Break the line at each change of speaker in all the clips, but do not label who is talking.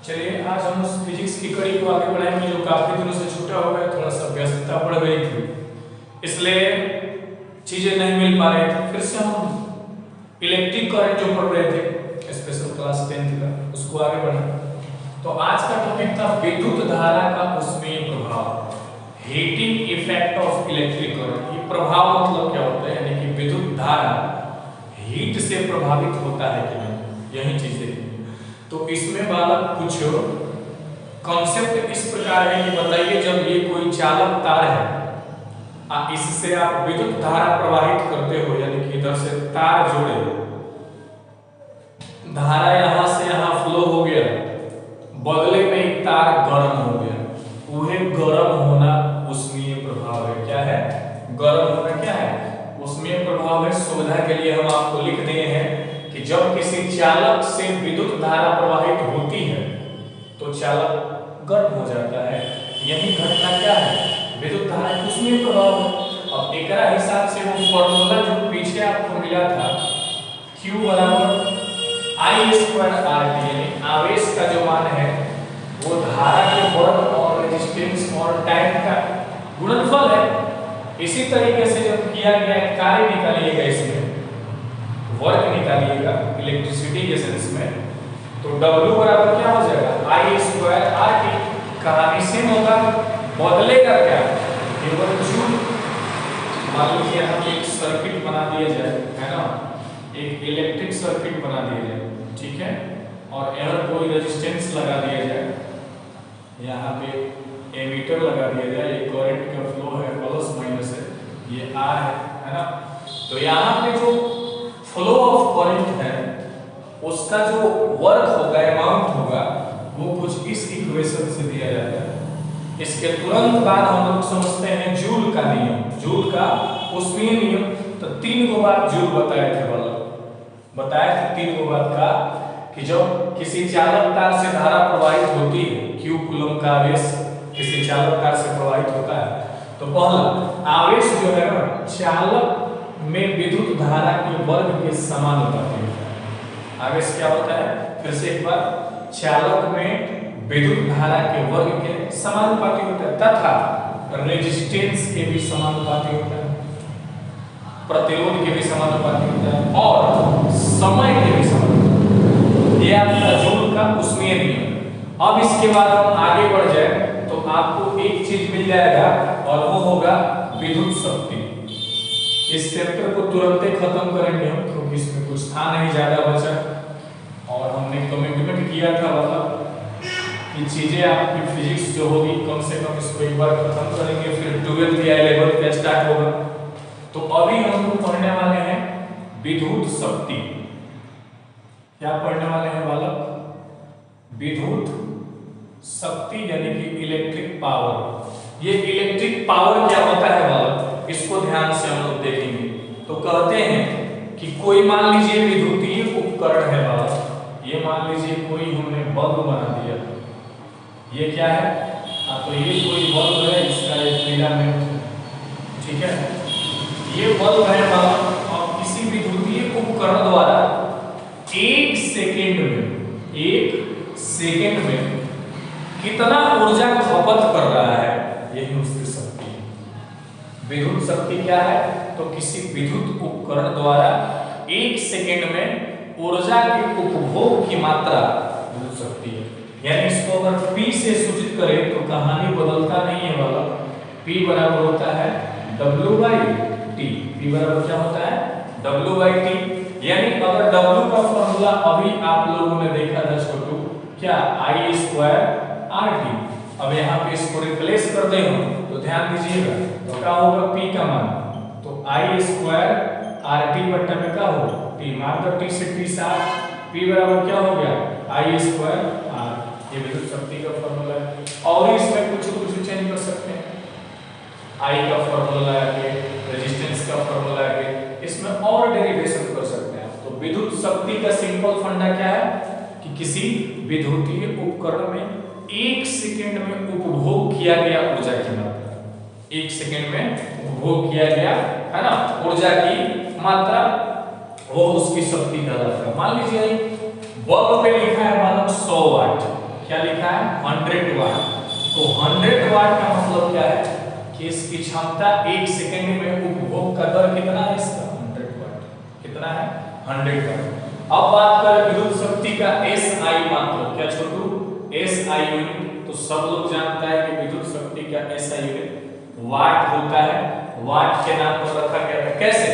चलिए आज हम उस फिजिक्स की कड़ी को आगे बढ़ाएंगे जो काफी दिनों से छूटा हुआ है। थोड़ा सा व्यस्तता बढ़ गई थी, इसलिए चीजें नहीं मिल पा रही थी। फिर से हम इलेक्ट्रिक करंट जो पढ़ रहे थे स्पेशल क्लास 10th का, उसको आगे बढ़ा। तो आज का टॉपिक था विद्युत धारा का उष्मीय प्रभाव, heating effect of electric current. ये प्रभाव मतलब क्या होता है, यानी कि विद्युत धारा हीट से प्रभावित होता है कि नहीं, यही चीजें। तो इसमें बालक कुछ कॉन्सेप्ट इस प्रकार है कि बताइए, जब ये कोई चालक तार है, इससे आप विद्युत धारा प्रवाहित करते हो, यानी कि इधर से तार जोड़े, धारा यहां से यहां फ्लो हो गया, बदले में एक तार गर्म हो गया। वह गर्म होना उष्मीय प्रभाव है। क्या है? गर्म होना क्या है? उष्मीय प्रभाव है। सुविधा के लिए हम आपको लिख दिए हैं कि जब किसी चालक से विद्युत धारा प्रवाहित होती है तो चालक गर्म हो जाता है। यही घटना क्या है? विद्युत धारा उष्मीय प्रभाव है। अब एकरा हिसाब से वो फॉर्मूला जो पीछे आपको मिला था, Q बराबर I² RT, यानी आवेश का जो मान है वो धारा के वर्ग और रेजिस्टेंस और टाइम का गुणनफल है। इसी तरीके से जब किया गया कार्य निकालिएगा, इसमें वर्क निकालिएगा इलेक्ट्रिसिटी के सेंस में, तो W बराबर क्या हो जाएगा? I² RT। कहानी सेम होगा, बदलेगा क्या? केवल जूल। मान लीजिए हम एक सर्किट बना दिया जाए, है ना, एक इलेक्ट्रिक सर्किट बना दिया जाए, ठीक है, और यहाँ कोई रेजिस्टेंस लगा दिया जाए, यहाँ पे एमीटर लगा दिया जाए, ये करंट का फ्लो है, प्लस माइनस है, ये R है ना। तो यहाँ पे जो फ्लो ऑफ करंट है उसका जो वर्क होगा, अमाउंट होगा, वो कुछ इस इक्वेशन से दिया जाता है। इसके तुरंत बाद हम लोग समझते हैं जूल का नियम, जूल का उष्मीय नियम। तो 3 गो बात जूल बताए थे, बताए थे 3 गो बात का, कि जब किसी चालक तार से धारा प्रवाहित होती है, Q कूलम का आवेश किसी चालक तार से प्रवाहित होता है, तो पहला आवेश जो है ना, चालक में विद्युत धारा के वर्ग के समानुपाती होता है। आवेश क्या होता है? फिर से एक बार, चालक में विद्युत धारा के वर्ग के समानुपाती होता है, तथा रेजिस्टेंस के भी समानुपाती होता है, प्रतिरोध के भी समानुपाती होता है, और समय के भी समानुपाती। ये आपका जूल का उष्मीय नियम। अब इसके बाद हम आगे बढ़ जाए तो आपको एक चीज मिल जाएगा, और वो होगा विद्युत शक्ति। इस चैप्टर को तुरंत ही खत्म करेंगे हम, क्योंकि इसमें कुछ था नहीं ज्यादा बचा, और हमने कमिटमेंट किया था मतलब कि चीजें आपकी फिजिक्स जो होगी कम से कम इसको एक बार खत्म करेंगे, फिर 12th या 11th का स्टार्ट होगा। तो अभी हम लोग पढ़ने वाले हैं विद्युत शक्ति। क्या पढ़ने वाले हैं बालक? विद्युत शक्ति, यानी कि इलेक्ट्रिक पावर। ये इलेक्ट्रिक पावर क्या होता है बालक, इसको ध्यान से हम लोग देखेंगे। तो कहते हैं कि कोई मान लीजिए विद्युतीय उपकरण है बालक, ये मान लीजिए कोई हमने बल्ब बना दिया, ये क्या है? तो ये कोई बल्ब है, इसका एक फिलामेंट है, ठीक है, ये बल्ब है बालक, और किसी विद्युतीय उपकरण द्वारा 1 सेकेंड में कितना ऊर्जा खपत कर रहा है, यही उसकी शक्ति है। विद्युत शक्ति क्या है? तो किसी विद्युत उपकरण द्वारा 1 सेकेंड में ऊर्जा के उपभोग की मात्रा विद्युत शक्ति है। यानी इसको अगर P से सूचित करें तो कहानी बदलता नहीं है वाला। P बराबर होता है W/T। P बराबर क्या होता है? W/T। यानी अगर W का फॉर्मूला अभी आप लोगों ने देखा था छोटू, क्या? I² RT। अब यहाँ पे इसको रिप्लेस कर दे तो ध्यान दीजिएगा, तो क्या होगा? P का मान, तो I² RT बट्टा में क्या होगा? T। मान दो T से T साफ, P बराबर क्या हो गया? I² R। ये विद्युत शक्ति का फॉर्मूला है। और इसमें कुछ चेंज कर सकते हैं, I का फॉर्मूला आके, रेजिस्टेंस का फॉर्मूला आके, इसमें और डेरिवेशन कर सकते हैं। तो विद्युत शक्ति का सिंपल फंडा क्या है कि किसी विद्युतीय उपकरण में 1 सेकेंड में उपभोग किया गया ऊर्जा की मात्रा, 1 सेकेंड में उपभोग किया गया, है ना, ऊर्जा की मात्रा, वो उसकी शक्ति कहलाता है। मान लीजिए बल्ब पे लिखा है बालक 100 वाट, क्या लिखा है 100 वाट। तो 100 वाट का मतलब क्या है कि इसकी क्षमता 1 सेकंड में उपभोग का दर कितना है इसका 100 वाट। कितना है 100 वाट। अब बात करें विद्युत शक्ति का एसआई मात्रक, क्या छोटू एसआई यूनिट। तो सब लोग जानता है कि विद्युत शक्ति का एसआई यूनिट वाट होता है। वाट के नाम पर रखा गया है। कैसे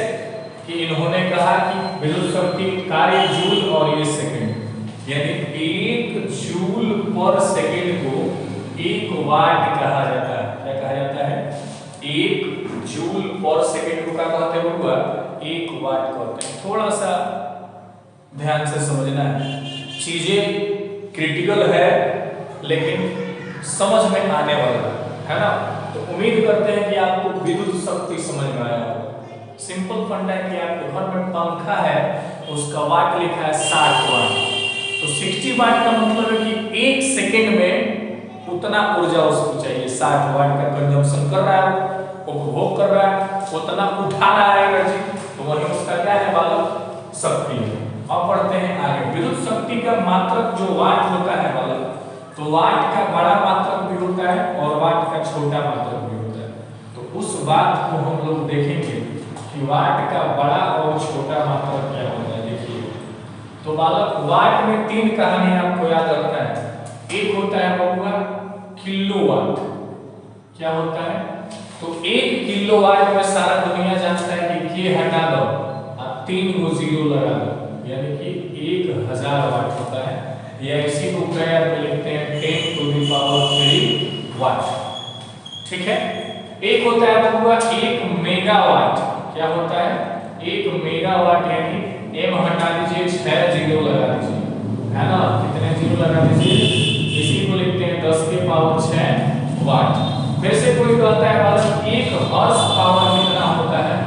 कि इन्होंने कहा कि विद्युत शक्ति कार्य जूल और ये सेकंड, यानी 1 जूल पर सेकंड को 1 वाट कहा जाता है। क्या कहा जाता है 1 जूल पर सेकंड को क्या कहते हैं हुआ 1 वाट कहते हैं। थोड़ा सा ध्यान से समझना है, चीजें क्रिटिकल है लेकिन समझ में आने वाला है ना। तो उम्मीद करते हैं कि आपको विद्युत शक्ति समझ में आया होगा। सिंपल फंडा है कि आपके घर में पंखा है उसका वाट लिखा है 60 वाट। तो 60 वाट का मतलब है कि 1 सेकंड में उतना ऊर्जा उसको चाहिए। 60 वाट का कंजम्पशन कर रहा है, उपभोग कर रहा है, उतना उठा रहा है एनर्जी, तो वही उसका क्या है बालक शक्ति है। अब बढ़ते हैं आगे। विद्युत शक्ति का मात्रक जो वाट होता है बालक, तो वाट का बड़ा मात्रक भी होता है और वाट का छोटा मात्रक भी होता है। तो उस बात को हम लोग देखेंगे कि वाट का बड़ा और छोटा मात्रक क्या होता है। देखिए तो बालक वाट में 3 कहानी आपको याद रखना है। एक होता है बबुआ किलोवाट। क्या होता है तो 1 किलोवाट में सारा दुनिया जानता है कि के हटा दो और 3 को जीरो लगा दो, यानी कि 1000 वाट होता है। या इसी को प्रेयर में लिखते हैं 10 टू द पावर 3 वाट। ठीक है। एक होता है बबुआ 1 मेगावाट। क्या होता है 1 मेगावाट, यानी एम हटा दीजिए 6 जीरो लगा दीजिए, है ना। कितने जीरो लगा दीजिए, इसी को लिखते हैं 10 के पावर 6 वाट। फिर से कोई कहता है बस 1 हॉर्स पावर कितना होता है,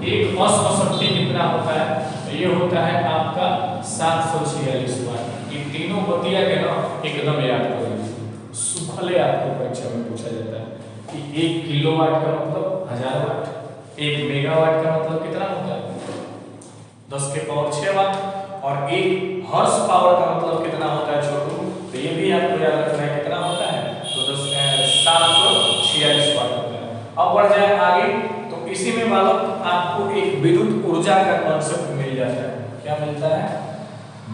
1 अश्वशक्ति कितना होता है, तो ये होता है आपका 746 वाट। ये तीनों बतिया के ना एकदम याद कर लीजिए, सुखले आपको परीक्षा में पूछा जाता है कि 1 किलोवाट का मतलब 1000 वाट, 1 मेगावाट का मतलब कितना होता है 10 के पावर 6 वाट, और 1 हॉर्स पावर का मतलब कितना होता है छोटू, तो ये भी आपको याद रखना है कितना होता है, तो 746 वाट होता है। अब बढ़ जाए आगे, तो इसी में बालक आपको एक विद्युत ऊर्जा का कॉन्सेप्ट मिल जाता है। क्या मिलता है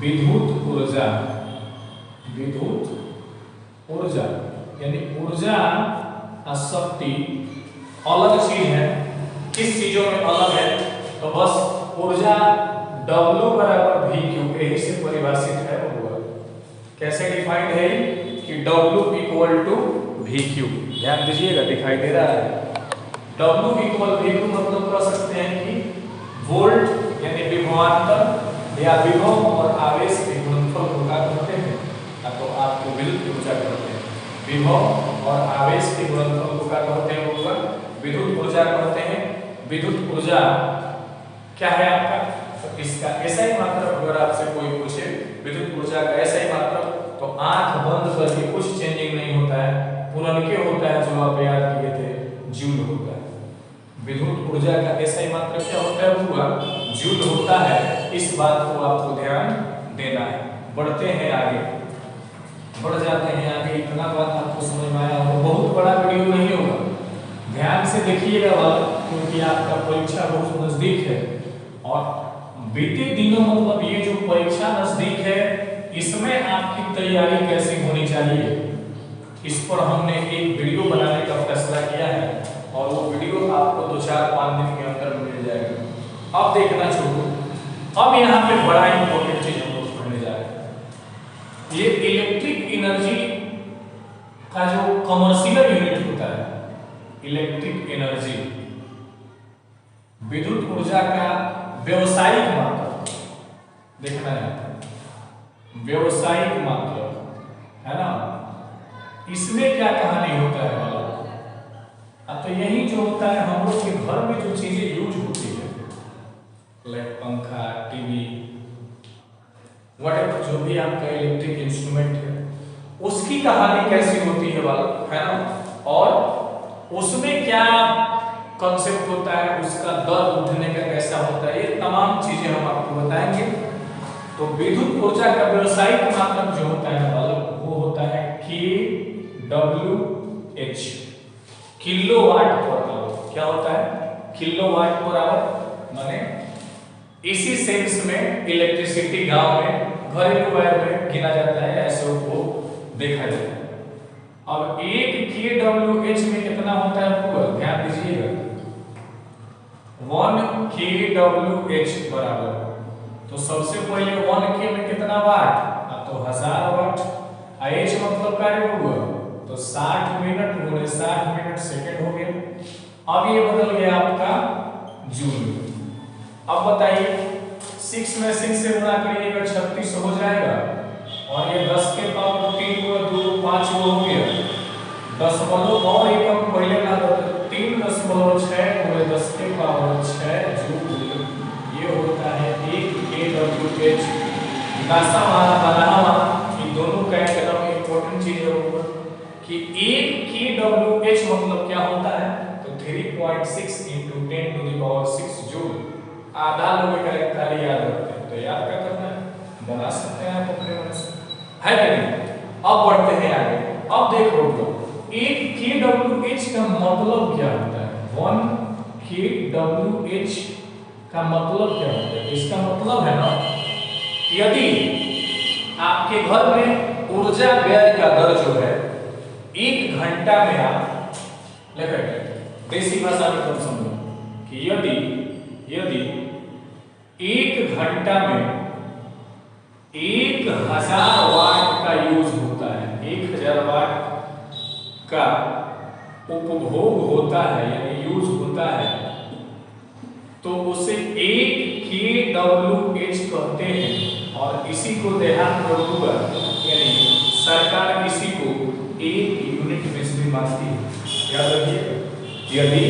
विद्युत ऊर्जा। विद्युत ऊर्जा यानी ऊर्जा और शक्ति अलग चीज है। किस चीजों में अलग है, तो बस ऊर्जा W बराबर V Q यही से परिभाषित है वो। कैसे डिफाइंड है कि W equal to V Q, ध्यान दीजिएगा दिखाई दे रहा है। W इक्वल V Q मतलब कर सकते हैं कि वोल्ट यानी विभवांतर या विभव और आवेश के गुणनफल को क्या कहते हैं, तो आपको विद्युत ऊर्जा कहते हैं। विभव और आवेश के गुणनफल को क्या कहते हैं, विद्युत ऊर्जा कहते हैं। विद्युत ऊर्जा क्या है आपका, तो इसका ऐसा ही मात्रक अगर आपसे कोई पूछे विद्युत ऊर्जा का ऐसा ही मात्रक, तो आंख बंद करके कुछ चेंजिंग नहीं होता है, पुराने होता है जो आप याद किए थे जूल होता है। विद्युत ऊर्जा का ऐसा ही मात्रक क्या होता है हुआ जूल होता है। इस बात को आपको ध्यान देना है। बढ़ते हैं आगे, बढ़ जाते हैं आगे। इतना बात आपको समझ में आया होगा, बहुत बड़ा वीडियो नहीं होगा, ध्यान से देखिएगा क्योंकि आपका परीक्षा बहुत नजदीक है। और बीते दिनों मतलब ये जो परीक्षा नजदीक है इसमें आपकी तैयारी कैसी होनी चाहिए, इस पर हमने एक वीडियो बनाने का फैसला किया है और वो वीडियो आपको 2-4-5 दिन के अंदर मिल जाएगा। अब देखना छोड़ो, अब यहाँ पे बड़ा इंपॉर्टेंट चीज हम लोग पढ़ने जा रहे हैं। ये इलेक्ट्रिक एनर्जी का जो कमर्शियल यूनिट होता है, इलेक्ट्रिक एनर्जी विद्युत ऊर्जा का व्यवसायिक मात्रक देखना है, व्यवसायिक मात्रक है ना। इसमें क्या कहानी होता है वाला, तो यही जो होता है हम लोग के घर में जो चीजें यूज होती है लाइक पंखा, टीवी, व्हाटएवर जो भी आपका इलेक्ट्रिक इंस्ट्रूमेंट है उसकी कहानी कैसी होती है वाला, है ना। और उसमें क्या कॉन्सेप्ट होता है, उसका दर उठने का कैसा होता है, ये तमाम चीजें हम आपको बताएंगे। तो विद्युत ऊर्जा का व्यवसायिक मात्रक जो होता है बालक वो होता है किलोवाट पर आवर, माने इसी सेंस में इलेक्ट्रिसिटी गांव में घरेलू वायर में गिना जाता है, ऐसे वो देखा जाता है। अब 1 kWh में कितना होता है आपको ध्यान दीजिएगा, 1 kWh बराबर, तो सबसे पहले 1 k में कितना वाट, तो 1000 वाट। h मतलब कार्य हुआ तो 60 मिनट गुणे 60 मिनट सेकंड हो गया। अब ये बदल गया आपका जूल। अब बताइए 6 में 6 से गुणा करिएगा 36 हो जाएगा, और ये 10 के पावर 3 को 2 5 हो गया, दशमलव और एकम पहले ना 3.6 गुणे 10 के पावर 6 जूल, ये होता है 1 kWh। नासा हमारा बना हुआ कि दोनों का एकदम इंपॉर्टेंट चीज है ऊपर कि 1 kWh मतलब क्या होता है, तो 3.6 × 10⁻⁶ जूल। आधा लोग खाली याद रखते हैं, तो याद क्या करना है, बना सकते हैं आप अपने मन से, है कि नहीं। अब बढ़ते हैं आगे। अब देखो तो 1 kWh का मतलब क्या होता है, 1 kWh का मतलब क्या होता है, इसका मतलब है ना, यदि आपके घर में ऊर्जा व्यय का दर जो है 1 घंटा में आप लेकर, देसी भाषा में तुम समझो कि यदि 1 घंटा में 1000 वाट का यूज होता है, 1000 वाट का उपभोग होता है यानी यूज होता है, तो उसे 1 kWh कहते हैं। और इसी को ध्यान रखूंगा, यानी सरकार इसी को 1 यूनिट बिजली मानती है, याद रखिए। यदि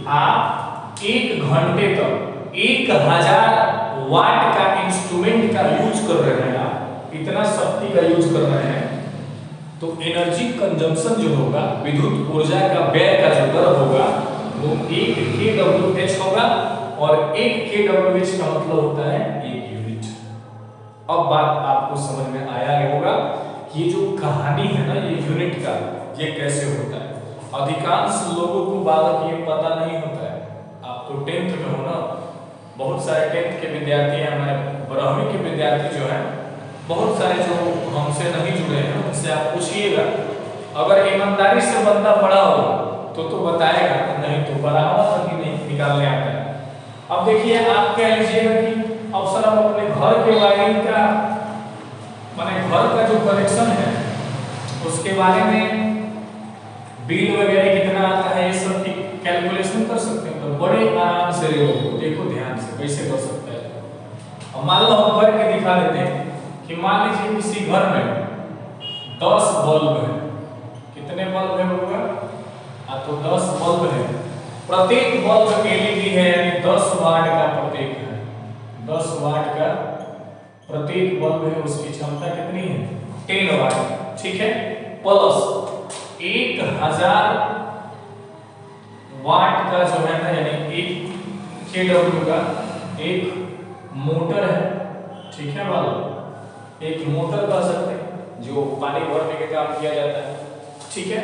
आप 1 घंटे तक 1000 वाट का इंस्ट्रूमेंट का यूज कर रहे हैं, आप इतना शक्ति का यूज कर रहे हैं, तो एनर्जी कंजम्पशन जो होगा, विद्युत ऊर्जा का व्यय का जो दर होगा वो 1 kWh होगा, और 1 kWh का मतलब होता है 1 यूनिट। अब बात आपको समझ में आया होगा कि ये जो कहानी है ना ये यूनिट का, ये कैसे होता है। अधिकांश लोगों को बालक ये पता नहीं होता है। आप तो 10th में हो ना, बहुत सारे 10th के विद्यार्थी हैं, हमारे 12वीं के विद्यार्थी जो हैं, बहुत सारे जो हमसे नहीं जुड़े हैं उनसे आप पूछिएगा, अगर ईमानदारी से बंदा पढ़ा हो तो बताएगा, नहीं तो पढ़ा हुआ तभी नहीं निकालने आता है। अब देखिए आप कह लीजिएगा कि अब सर हम अपने घर के वायरिंग का, माने घर का जो कनेक्शन है उसके बारे में बिल वगैरह कितना आता है, ये सब की कैलकुलेशन कर सकते हैं, तो बड़े आराम से देखो ध्यान से कैसे कर सकते हैं। अब मान लो हम करके दिखा देते हैं कि मान लीजिए किसी घर में 10 बल्ब है, कितने बल्ब है होगा, तो 10 बल्ब है, प्रत्येक बल्ब एलईडी है यानी 10 वाट का प्रत्येक है, 10 वाट का प्रत्येक बल्ब है, उसकी क्षमता कितनी है 10 वाट, ठीक है, प्लस 1000 वाट का जो है ना यानी 1 kW का एक मोटर है, ठीक है वाला, एक मोटर कह सकते हैं जो पानी भरने के काम किया जाता है, ठीक है।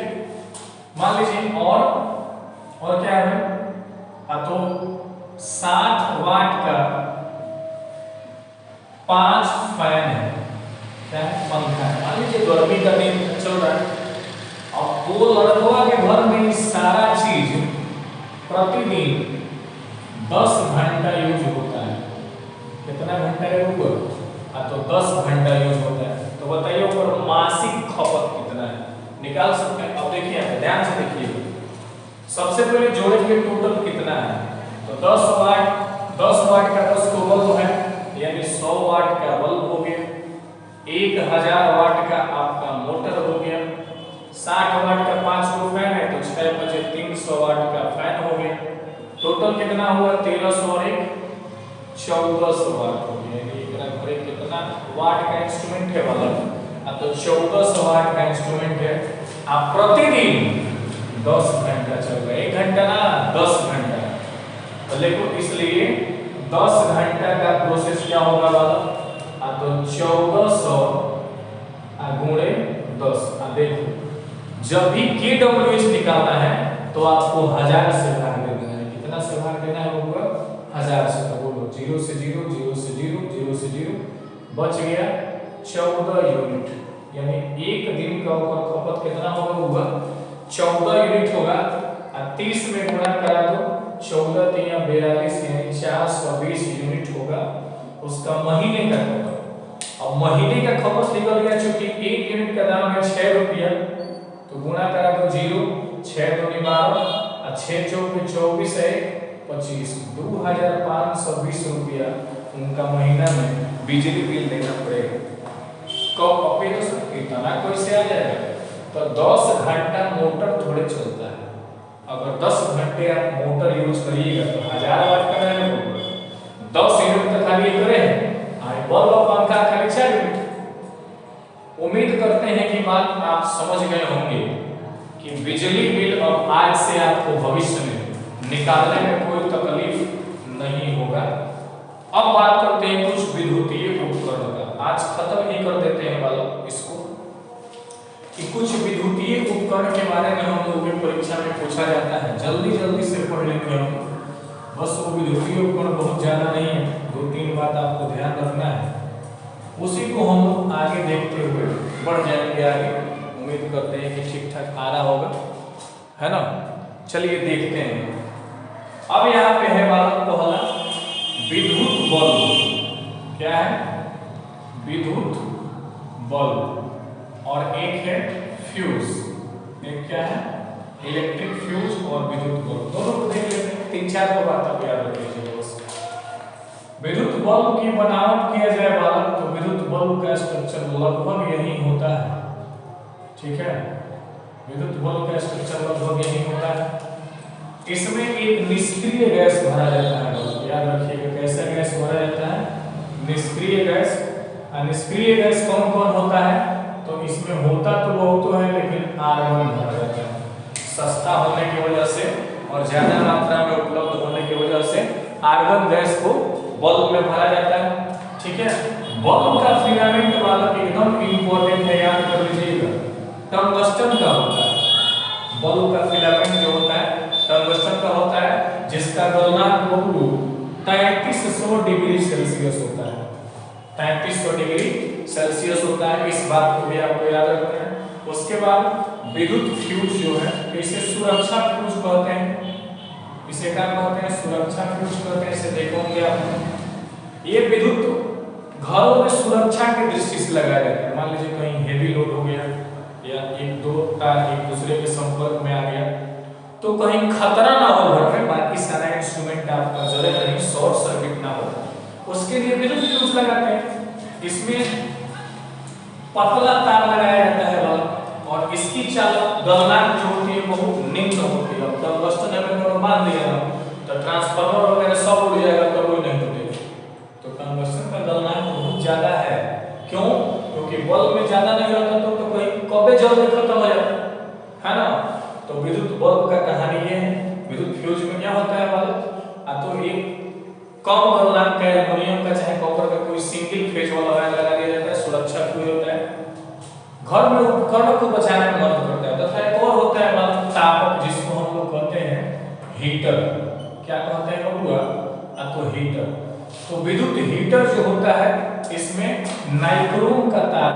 मान लीजिए और क्या है, तो 60 वाट का 5 फैन है, क्या है, पंखा है। मान लीजिए गर्मी का दिन चल रहा है, अब वो लड़कों के घर में सारा चीज प्रतिदिन 10 घंटा यूज होता है, कितना घंटा है वो, तो 10 घंटा यूज होता है, तो बताइए ऊपर मासिक खपत कितना है, निकाल सकते हैं। अब देखिए ध्यान से देखिए, सबसे पहले जोड़ेंगे टोटल कितना है, तो 10 वाट का 10 को बल्ब है यानी 100 वाट का बल्ब हो गया, 1000 वाट का आपका मोटर हो गया, 60 वाट का 5 को फैन है तो 6 बजे 300 वाट का फैन हो गया, टोटल कितना हुआ 1300 और 1 1400 वाट हो गया, यानी इतना घरे कितना वाट का इंस्ट्रूमेंट है बल्ब, तो 1400 वाट का इंस्ट्रूमेंट है। आप प्रतिदिन 10 घंटा चल रहा है, 1 घंटा ना 10 घंटा, तो देखो इसलिए 10 घंटा का प्रोसेस क्या होगा वाला, तो 1400 गुणे 10, देखो जब भी kWh निकालना है तो आपको 1000 से भाग देना है, कितना से भाग देना 1000 से, तो बोलो 0 से 0, 0 से 0, 0 से 0, बच गया 14 यूनिट। यानी एक दिन का खपत कितना होगा? 14 यूनिट होगा। 30 में गुणा करा दो, 14 तिया 42, यानी 420 यूनिट होगा उसका महीने का खपत। अब महीने का खपत निकल गया, चूंकि एक यूनिट का दाम है 6 रुपया, तो गुणा करा दो 0, 6 दूनी 12 और 6 चौके 24 है 25, 2520 रुपया उनका महीना में बिजली बिल देना पड़ेगा। कब ऑपरेशन कितना कैसे आ जाएगा? तो 10 घंटा मोटर थोड़े चलता है। अगर 10 घंटे आप मोटर यूज करिएगा तो 1000 वाट का रहने होगा। 10 यूनिट का खाली करें, बल्ब और पंखा खाली 6 यूनिट। उम्मीद करते हैं कि बात आप समझ गए होंगे कि बिजली बिल अब आज से आपको भविष्य में निकालने में कोई तकलीफ नहीं होगा। अब बात करते हैं कुछ विद्युतीय उपकरण का। आज खत्म ही कर देते हैं वाला इसको, कि कुछ विद्युतीय उपकरण के बारे में हम लोगों की परीक्षा में पूछा जाता है। जल्दी जल्दी से पढ़ लेंगे हम, बस वो विद्युतीय उपकरण बहुत ज्यादा नहीं है, 2-3 बात आपको ध्यान रखना है, उसी को हम लोग आगे देखते हुए बढ़ जाएंगे आगे। उम्मीद करते हैं कि ठीक ठाक आ रहा होगा, है ना। चलिए देखते हैं। अब यहाँ पे है बात पहला विद्युत बल्ब। क्या है? विद्युत बल्ब। और एक है फ्यूज। एक क्या है? इलेक्ट्रिक फ्यूज और विद्युत बल्ब। दोनों को देख लेते हैं, 3-4 को बात आप याद रख लीजिए बस। विद्युत बल्ब की बनावट किया जाए बालक, तो विद्युत बल्ब का स्ट्रक्चर लगभग यही होता है। ठीक है, विद्युत बल्ब का स्ट्रक्चर लगभग यही होता है। इसमें एक निष्क्रिय गैस भरा जाता है। याद रखिएगा कैसा गैस भरा जाता है? निष्क्रिय गैस। निष्क्रिय गैस कौन कौन होता है? तो इसमें होता तो बहुत है, लेकिन आर्गन भरा जाता है। सस्ता होने की वजह से और ज्यादा मात्रा में उपलब्ध होने की वजह से आर्गन गैस को बल्ब में भरा जाता है। ठीक है, बल्ब का फिलामेंट बालक एकदम इंपॉर्टेंट है, याद कर लीजिएगा, टंगस्टन का होता है। बल्ब का फिलामेंट जो होता है टंगस्टन का होता है, जिसका गलनांक 3300 डिग्री सेल्सियस होता है। 3300 डिग्री सेल्सियस होता है। इस बात को भी आपको याद रखना है। उसके बाद विद्युत फ्यूज जो है, इसे सुरक्षा फ्यूज कहते हैं। इसे क्या कहते हैं? सुरक्षा फ्यूज कहते हैं। इसे देखोगे आप, ये विद्युत घरों में सुरक्षा की दृष्टि से लगाया जाता है। मान लीजिए कहीं हेवी लोड हो गया या 1-2 तार एक दूसरे के संपर्क में आ गया, तो कहीं खतरा ना हो घर में, बाकी सारा इंस्ट्रूमेंट आपका जले नहीं, शॉर्ट सर्किट ना हो, उसके लिए विद्युत फ्यूज लगाते हैं। इसमें पतला तार लगाया जाता है और इसकी चालक गलनांक जो होती है बहुत निम्न होती है। अब टंगस्टन में बांध दिया ना तो ट्रांसफार्मर वगैरह सब उड़ जाएगा, तो कोई नहीं टूटेगा। तो टंगस्टन का गलनांक बहुत ज्यादा है। क्यों? क्योंकि बल्ब में ज्यादा नहीं रहता तो कहीं कभी जल्दी खत्म हो जाता है ना। तो विद्युत बल्ब का कहानी ये है। विद्युत फ्यूज में क्या होता है बालक? तो एक कम गलनांक का एल्युमिनियम का चाहे कॉपर का कोई सिंगल फेज वाला वायर लगा दिया जाता है, सुरक्षा फ्यूज होता है, घर में उपकरणों को बचाने में मदद करता है। तथा एक और होता है बालक तापक, जिसको हम लोग कहते हैं हीटर। क्या कहते हैं बबुआ? तो हीटर। तो विद्युत हीटर जो होता है इसमें नाइक्रोम का तार